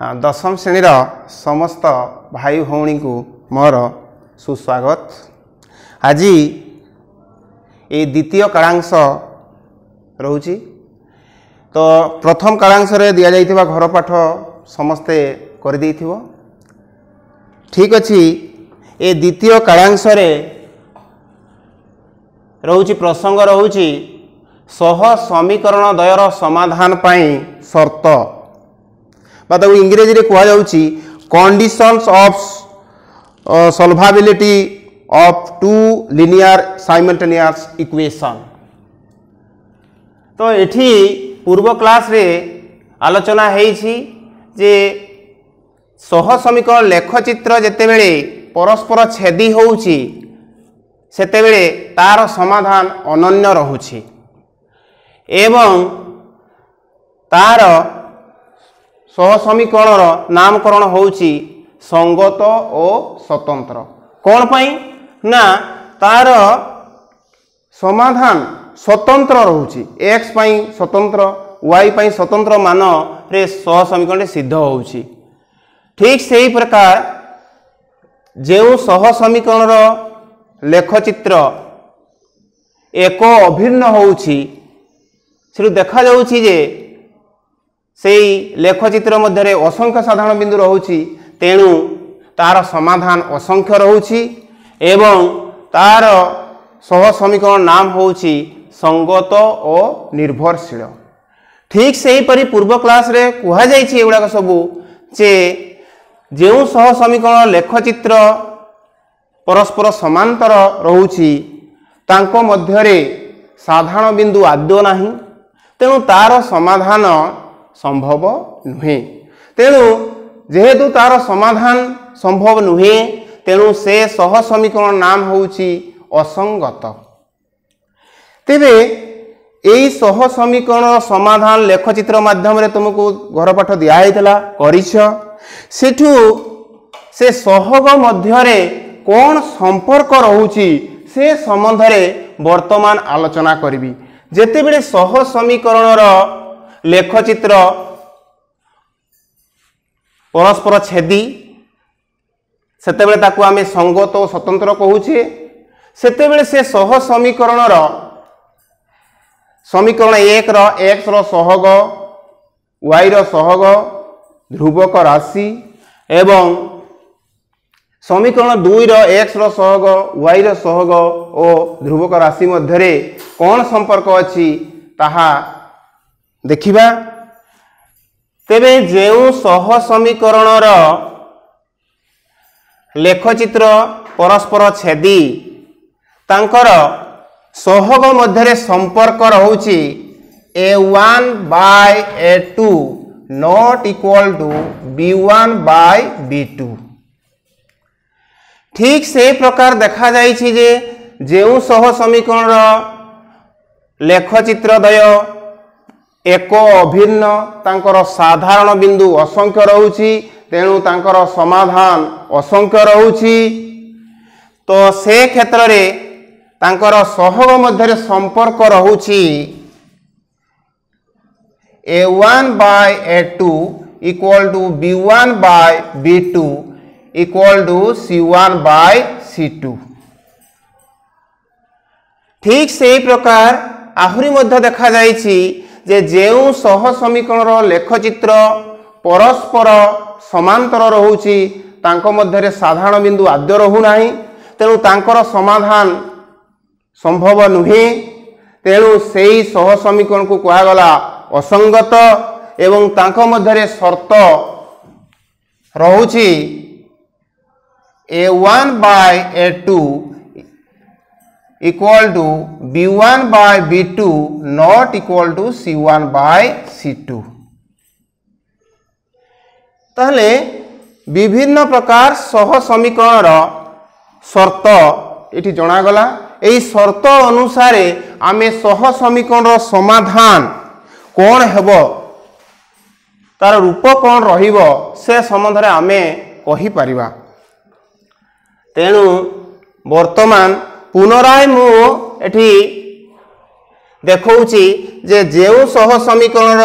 दशम श्रेणीर समस्त भाई भौणी को मोर सुस्वागत। आज ये द्वितीय कालांश रोची। तो प्रथम कालांश रे दिया जाइथिबा घर पाठ समस्ते कर देइथिबो। ठीक अछि। ये द्वितीय कालांश रे रोची प्रसंग रोची सह समीकरण द्वयर समाधान पाई शर्त बात इंग्रेजी रे कहा जाउची conditions of solvability of two linear simultaneous equation. तो एठी पूर्व क्लास रे आलोचना हेछि जे सह समीकरण लेखचित्र जेतेबेले परस्पर छेदी होउची सेतेबेले तार समाधान अनन्य रहुछि एवं तार सह समीकरण नामकरण होउची संगत और स्वतंत्र। कौन पाई ना तार समाधान स्वतंत्र रहुची। एक्स पाई स्वतंत्र वाई पाई स्वतंत्र मान रे सह समीकरण सिद्ध होउची। ठीक सही प्रकार जेउ सह समीकरण लेखचित्र एक अभिन्न होउची से देखा जाउची जे सेई लेखचित्र मध्य असंख्य साधारण बिंदु रहुची तेणु तार समाधान असंख्य रहुची एवं तार सह समीकरण नाम होउची संगत और निर्भरशील। ठीक सही परि पूर्व क्लास रे कहा जाइछि एगुडा सबु जे जेउ सह समीकरण लेखचित्र परस्पर समांतर रहुची तांको मध्यरे साधारण बिंदु आदौ नाही तेणु तार समाधान संभव नुहे। तेणु जेहेतु तार समाधान संभव नुहे तेणु से सह समीकरण नाम होउची असंगत। तेबे एई सह समीकरण समाधान लेखचित्र माध्यम रे तुमको घर पाठ दिया हैतला करिछ। सेठु से सहग मध्यरे कोन संपर्क रहुची से संबंध रे वर्तमान आलोचना करबी। जेतेबेले सह समीकरण रो लेखचित्र परस्पर छेदी सेतेबेले ताकू आमे संगत और स्वतंत्र कहूचे। सेतेबेले से सह समीकरण रो समीकरण एक रो एक्स रो सहग वाई रो सहग ध्रुवक राशि एवं समीकरण दुई रो एक्स रो सहग वाई रो सहग और ध्रुवक राशि मध्यरे कौन संपर्क अछि ताहा देखिबा। तेबे जेउ सह समीकरण रो लेखचित्र परस्पर छेदी तांकर सहग मध्यरे संपर्क रहुची a1 by a2 not equal to b1 by b2। ठीक से प्रकार देखा जाइछि जे जेउ सह समीकरण लेखचित्र द्वय एक अभिन्न तांकर साधारण बिंदु असंख्य रहुची तेणु तांकर समाधान असंख्य रहुची। तो से क्षेत्र रे तांकर सहग मध्य संपर्क रहुची a1 by a2 equal to b1 by b2 equal to c1 by c2। ठीक से प्रकार आहुरी मध्य देखा जाइछि जे जेउ सह समीकरण लेखचित्र परस्पर समांतर रहुची तांको मध्यरे साधारण बिंदु आद्य रहु नाही तेणु तांकर समाधान संभव नुहे। तेणु सेई सह समीकरण को कहा गला असंगत एवं तांको मध्यरे शर्त रहुची a1 by a2 equal to b1 by b2 not equal to c1 by c2। ताहले विभिन्न प्रकार सह समीकरण शर्त एठी जणा गला। एई शर्त अनुसार आमे सह समीकरण समाधान कौन हेबो तार रूप कौन रहिबो से संबंध रे आमे कहि परिबा। तेणु वर्तमान पुनराय मु एठी देखौची जे जेउ सह समीकरण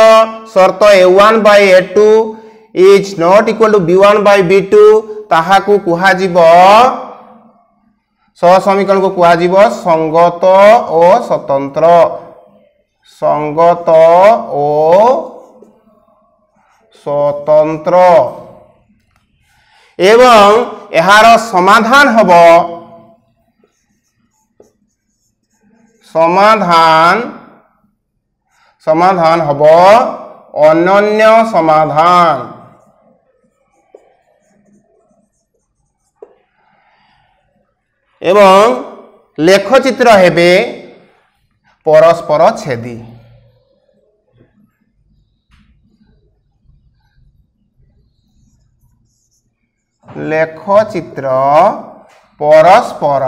शर्त a1 by a2 is not equal to b1 by b2 ताहाकू कुहा जीवो सह समीकरण को कुहा जीवो संगत ओ स्वतंत्र संगत ओ स्वतंत्र एवं एहार समाधान हबो समाधान हबो अनन्य समाधान एवं लेखचित्र हेबे परस्पर छेदी लेखचित्र परस्पर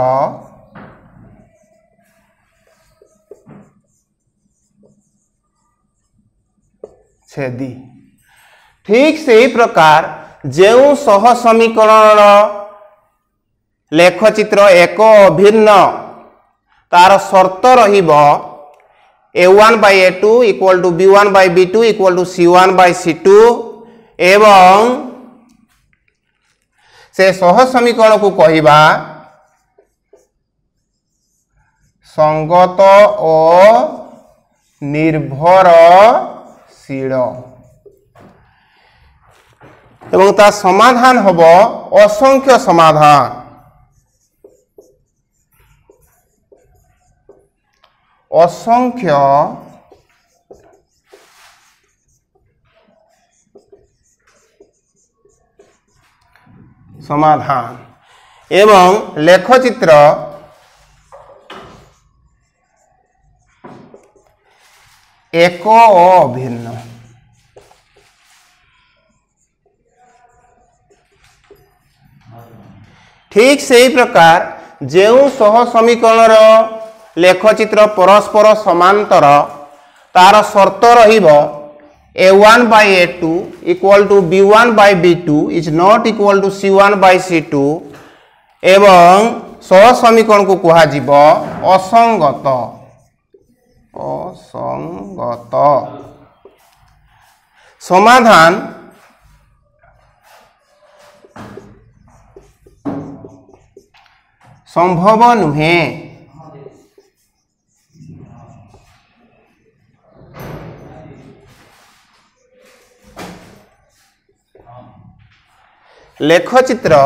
छेदी ठीक से ही प्रकार जेउ सह समीकरण लेखचित्र एक अभिन्न तार शर्त रहिबो a1 by a2 equal to b1 by b2 equal to c1 by c2 एवं से सह समीकरण को कहिबा संगत ओ निर्भरशील एवं ता समाधान हबो असंख्य समाधान असंख्य समाधान एवं लेखचित्र एक अभिन्न ठीक से ही प्रकार जेउ सह समीकरण लेखचित्र परस्पर समांतर तार शर्त रहिबो a1 by a2 equal to b1 by b2 is not equal to c1 by c2 एवं सह समीकरण को कुहा जीवो असंगत समाधान संभव नुहे लेखचित्र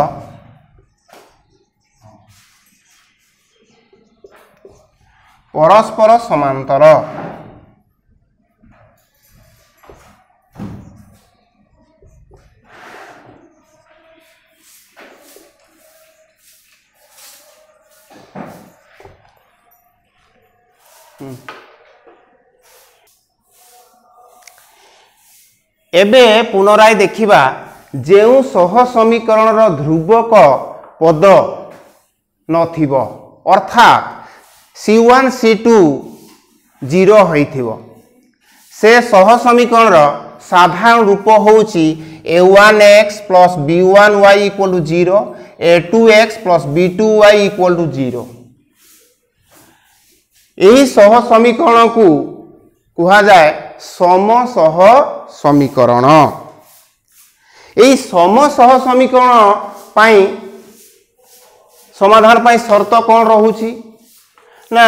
परस्पर समांतर एबे पुनराय देखिबा जेउ सह समीकरण ध्रुवक पद नथिबो अर्थात c1 c2 0 होइथिबो से सह समीकरण साधारण रूप होउची a1x plus b1y equal to 0 a2x plus b2y equal to 0 एही सह समीकरण को कुहा जाए समसह समीकरण एही समसह समीकरण पाई समाधान पाई शर्त कौन रहुची ना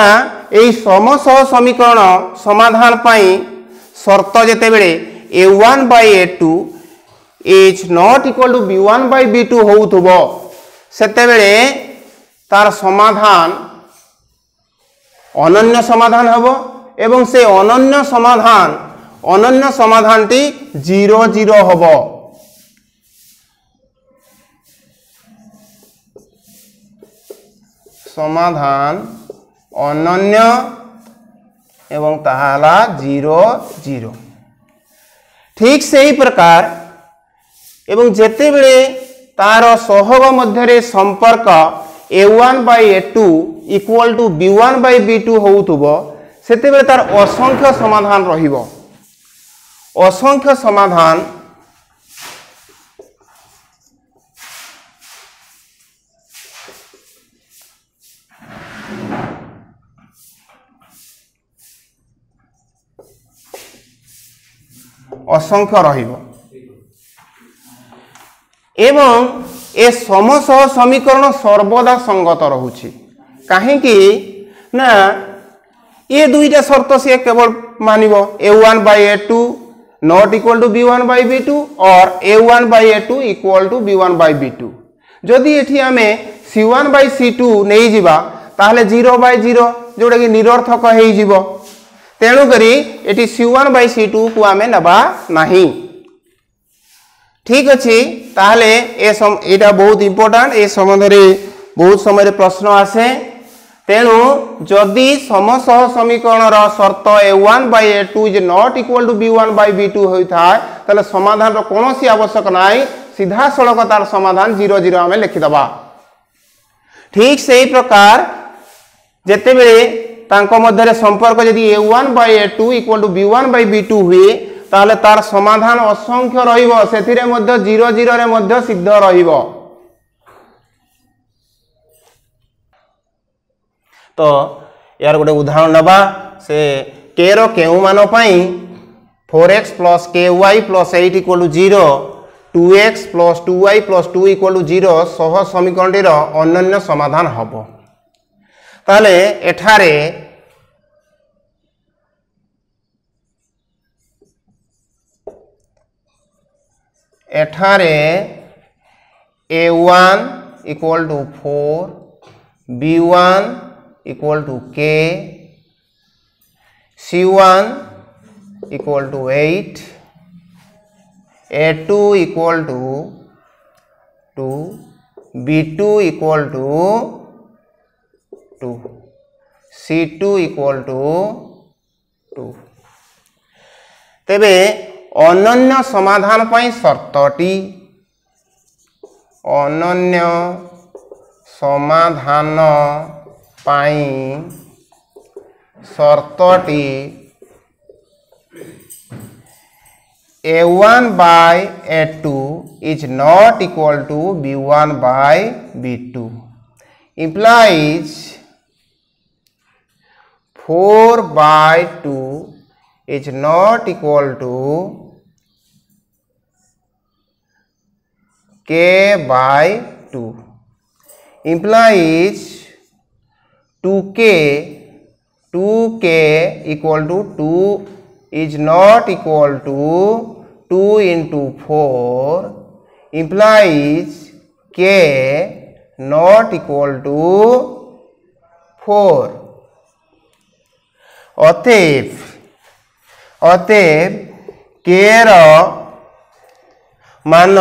एही समसह समीकरण समाधान पाई शर्त जेते बेले a1 by a2 is not equal to b1 by b2 होउथबो सेते बेले तार समाधान अनन्य समाधान हबो एवं से अनन्य समाधानटी 0 0 हबो समाधान अनन्य एवं ताहाला 0 0 ठीक से ही प्रकार एवं जेते बेले तार सहग मध्यरे संपर्क a1 by a2 equal to b1 by b2 होउथबो सेते बेले तार असंख्य समाधान रहिबो असंख्य समाधान असंख्य रहिबो एवं ए समसह समीकरण सर्वदा संगत रहुछि काहेकि ना ये दुईटा शर्त से केवल मानिबो a1 by a2 not equal to b1 by b2 और a1 by a2 equal to b1 by b2 जदि एठी आमे c1 by c2 नहीं जिबा ताहले 0 by 0 जोडा कि निरर्थक हेई जिवो तेणु करी एठी c1 by c2 को आमे नबा नाही ठीक अछि ताहले एटा बहुत इंपोर्टेंट ए संबंध रे बहुत समय प्रश्न आसे तेणु जदि समसह समीकरण शर्त a1 by a2 is not equal to b1 by b2 होता है ताले समाधान रो कोनोसी आवश्यक नाही सीधा सड़क तार समाधान 0 0 आमे लिखि दबा ठीक सही प्रकार जेते बेले तांको मध्य संपर्क यदि a1 by a2 equal to b1 by b2 हुए ताले तार समाधान असंख्य रहिबो सेथिरे मध्य 0 0 रे मध्य सिद्ध रहिबो तो यार गोटे उदाहरण नबा से k रो केउ मान पई 4x plus ky plus 8 equal to 0 2x plus 2y plus 2 equal to 0 सह समीकरण रो अनन्य समाधान हबो ताले एठारे a1 equal to 4 b1 equal to k c1 equal to 8 a2 equal to 2 b2 equal to 2 c2 equal to 2 तेबे अनन्य समाधान पई शर्तटी अनन्य समाधान पाई शर्तटी a1 by a2 is not equal to b1 by b2 implies 4 by 2 is not equal to k by 2 implies 2k equal to 2 is not equal to 2 into 4 implies k not equal to 4 अतएव k रो मान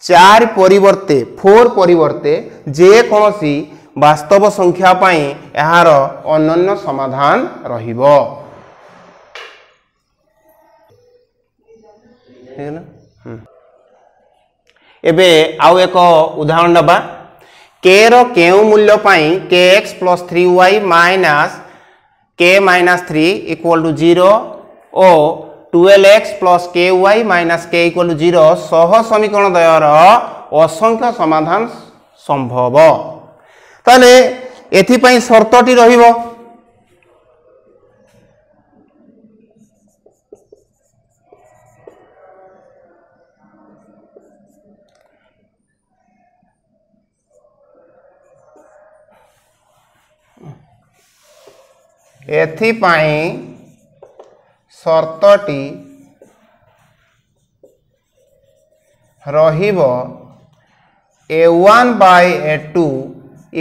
4 परिवर्ते 4 परिवर्ते जे कोनोसी वास्तव संख्या पाई यार अनन्य समाधान रहिबो एबे आउ एक उदाहरण नबा k रो केउ मूल्य पाई kx plus 3y minus k minus 3 equal to 0 और 12x plus ky minus k equal to 0 सह समीकरण द्वयर असंख्य समाधान संभव ताले एथि पई शर्तटी रहिबो एथि पई शर्तटी रहिबो a1 by a2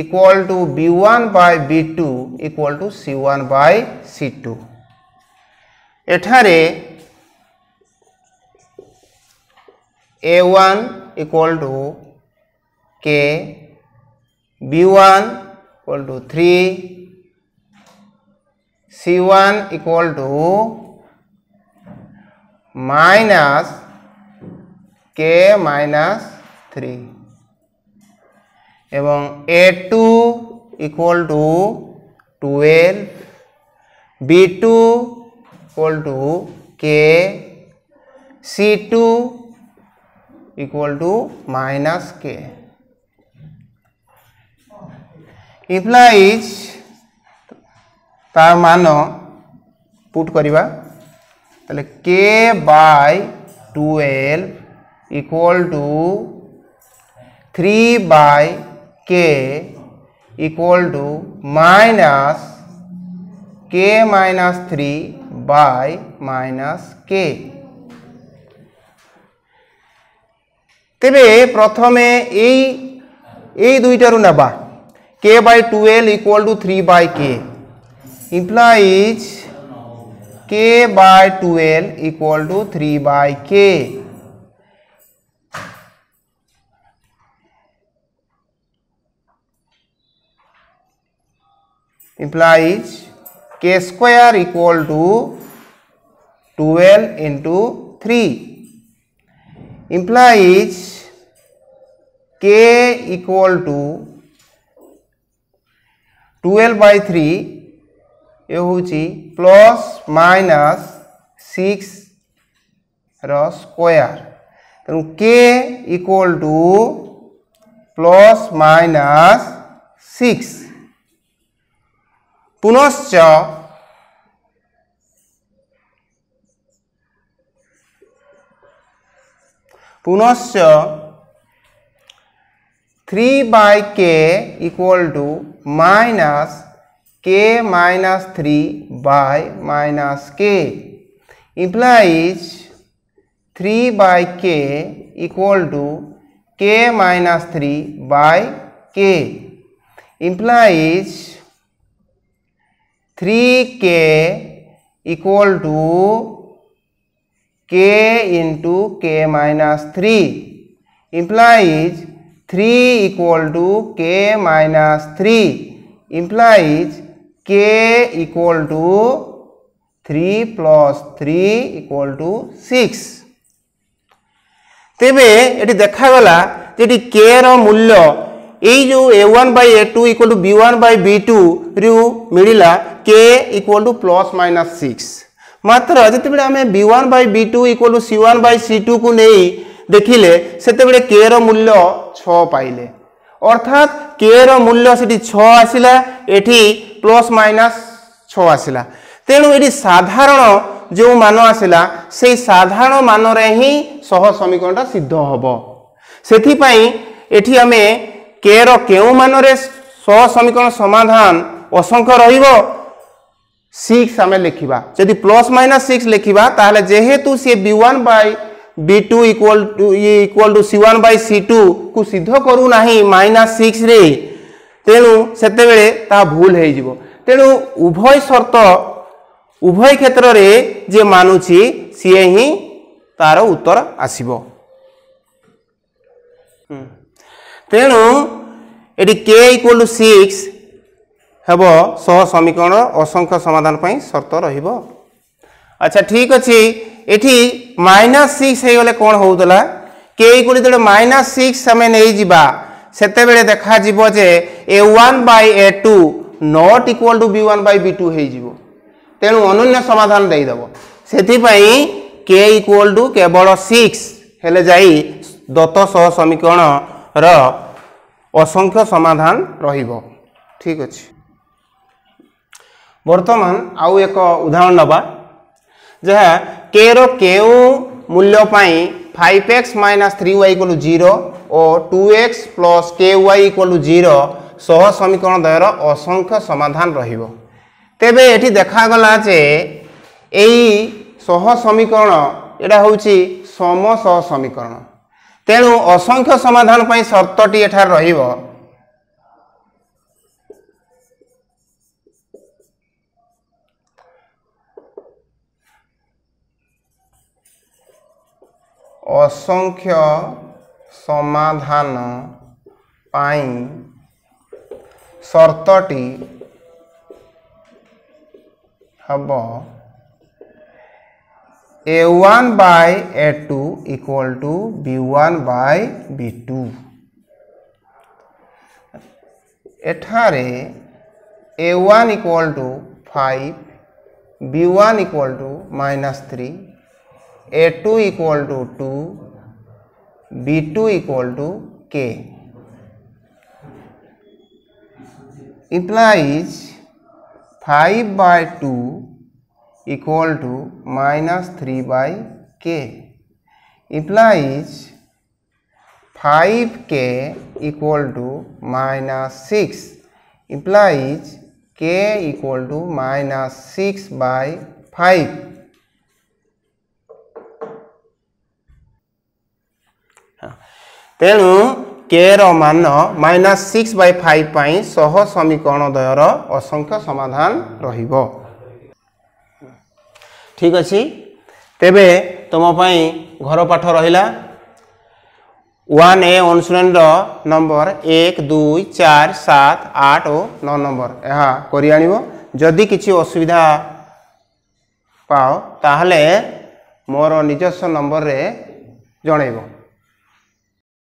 equal to b1 by b2 equal to c1 by c2 एठारे a1 equal to k b1 equal to 3 c1 equal to minus k minus 3 एवं a2 equal to 12 b2 equal to k c2 equal to minus k implies तार मान put करिबा तले k by 12 equal to 3 by k equal to minus k minus 3 by minus k। तेबे प्रथमे ए दुईटारू नबा k by 12 equal to 3 by k implies k by 12 equal to 3 by k। implies k square equal to 12 into 3 implies k equal to 12 by 3 ये होची plus minus 6 रो square तेणु k equal two plus minus 6 पुनश्च पुनश्च 3 by k equal to minus k minus 3 by minus k implies 3 by k equal to k minus 3 by k implies 3k equal to k into k minus 3 implies 3 equal to k minus 3 implies k equal to 3 plus 3 equal to 6। तेबे eighty देखा गला jetty k रो मूल्य एई जो a1 by a2 equal to b1 by b2 रु मिलिला k equal to plus minus 6 मात्र जते बेले हमें b1 by b2 equal to c1 by c2 को नहीं देखिले सेते बेले k रो मूल्य 6 पाइले अर्थात k रो मूल्य सेठी 6 आसिला एठी प्लस माइनस 6 आसिला तेणु एठी साधारण जो मान आसिला से साधारण मान रे ही सह समीकरणटा सिद्ध हबो सेथि पई एठी हमें k रो केउ मान रे सह समीकरण समाधान असंख्य रहिबो 6 हमें लिखिबा यदि प्लस माइनस 6 लिखिबा ताहले जेहेतु से b1 by b2 equal to c1 by c2 को सिद्ध करू नाही माइनस 6 रे तेणु सेते बेले ता भूल हे जिवो तेणु उभय शर्त उभय क्षेत्र रे जे मानुची सिए ही तार उत्तर आसीबो तेणु एटी k equal to 6 हेबो सह समीकरण असंख्य समाधान पई शर्त रहिबो। अच्छा ठीक अछि एठी -6 हे गले कोन होउतला k इक्वल टू -6 हमें नै जिबा सेते बेले देखा जिवो जे a1 by a2 not equal to b1 by b2 हे जिवो तेणु अनन्य समाधान देई दबो सेति पई k इक्वल टू केवल 6 हेले जाई दत्त सह समीकरण रो असंख्य समाधान रहिबो। ठीक अछि वर्तमान आउ एक उदाहरण नबा जहा k रो केउ मूल्य पाई 5x - 3y = 0 और 2x + ky = 0 सह समीकरण द्वयर असंख्य समाधान रहिबो तेबे एठी देखा गला जे एई सह समीकरण एडा होउची सम सह समीकरण तेणु असंख्य समाधान पाई शर्तटी एठार रहिबो असंख्य समाधान पाई शर्तटी हबो a1 by a2 equal to b1 by b2 एठारे a1 equal to 5 b1 equal to -3 a2 equal to 2 b2 equal to k implies 5 by 2 equal to -3 by k implies 5k equal to -6 implies k equal to -6/5। तेणु k रो मान -6/5 पाई सह समीकरण द्वयर असंख्य समाधान रहिबो। ठीक अछि, तेबे तुम पई घर पाठ रहिला 1A अनुशीलन नंबर 1 2 4 7 8 और 9 नंबर यह करि आनिबो। जदि किछि असुविधा पाओ ताहले मोर निजस्व नंबर रे जणैबो।